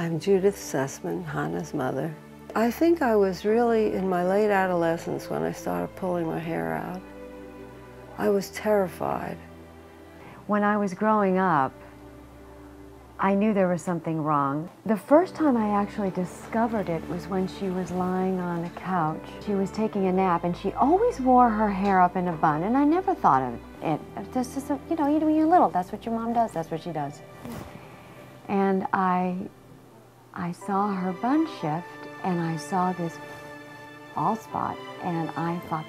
I'm Judith Sussman, Hannah's mother. I think I was really in my late adolescence when I started pulling my hair out. I was terrified. When I was growing up, I knew there was something wrong. The first time I actually discovered it was when she was lying on a couch. She was taking a nap, and she always wore her hair up in a bun, and I never thought of it. It's just, you know, when you're little, that's what your mom does, that's what she does. And I saw her bun shift, and I saw this bald spot, and I thought,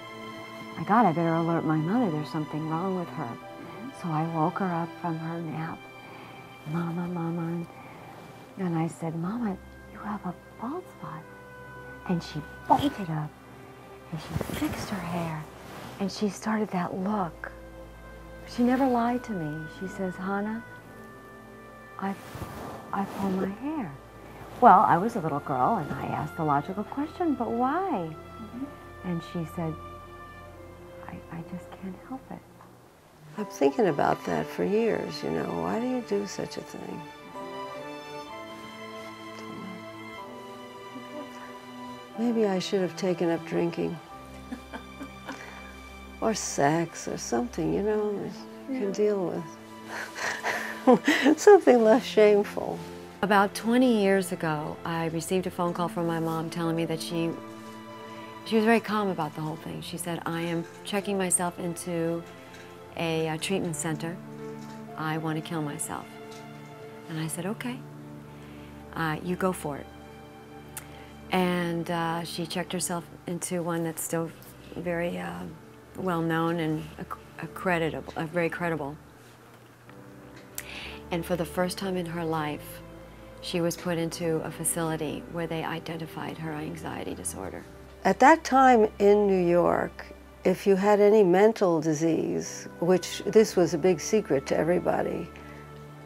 my God, I better alert my mother, there's something wrong with her. So I woke her up from her nap. Mama, Mama, and I said, Mama, you have a bald spot. And she bolted up, and she fixed her hair, and she started that look. She never lied to me. She says, Hannah, I pull my hair. Well, I was a little girl, and I asked the logical question, but why? And she said, I just can't help it. I'm thinking about that for years, you know. Why do you do such a thing? Maybe I should have taken up drinking. Or sex or something, you know, you can deal with. Something less shameful. About 20 years ago, I received a phone call from my mom telling me that she was very calm about the whole thing. She said, I am checking myself into a treatment center. I want to kill myself. And I said, okay, you go for it. And she checked herself into one that's still very well known and very credible. And for the first time in her life, she was put into a facility where they identified her anxiety disorder. At that time in New York, if you had any mental disease, which this was a big secret to everybody,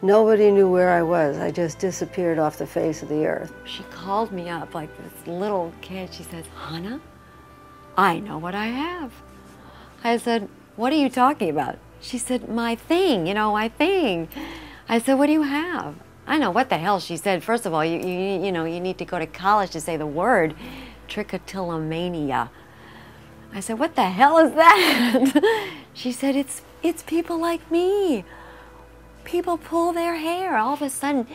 nobody knew where I was. I just disappeared off the face of the earth. She called me up like this little kid. She says, Hannah, I know what I have. I said, what are you talking about? She said, my thing, you know, my thing. I said, what do you have? I know what the hell she said. First of all, you need to go to college to say the word, trichotillomania. I said, what the hell is that? She said, it's people like me. People pull their hair. All of a sudden,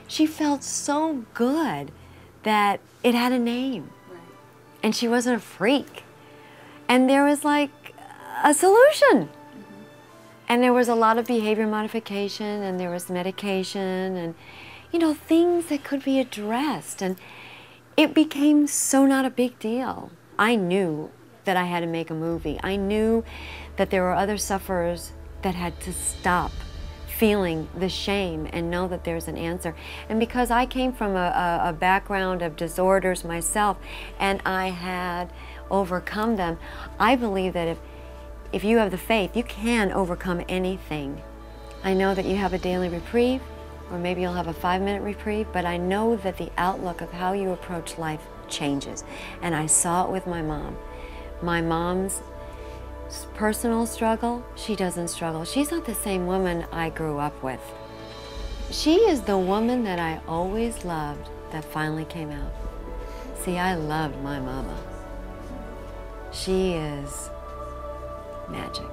she felt so good that it had a name. Right. And she wasn't a freak. And there was like a solution. And there was a lot of behavior modification, and there was medication, and, you know, things that could be addressed. And it became so not a big deal. I knew that I had to make a movie. I knew that there were other sufferers that had to stop feeling the shame and know that there's an answer. And because I came from a background of disorders myself, and I had overcome them, I believe that if you have the faith, you can overcome anything. I know that you have a daily reprieve, or maybe you'll have a 5-minute reprieve, but I know that the outlook of how you approach life changes. And I saw it with my mom. My mom's personal struggle, she doesn't struggle. She's not the same woman I grew up with. She is the woman that I always loved that finally came out. See, I loved my mama. She is magic.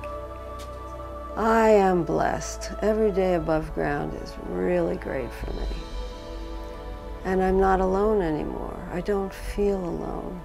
I am blessed. Every day above ground is really great for me. And I'm not alone anymore. I don't feel alone.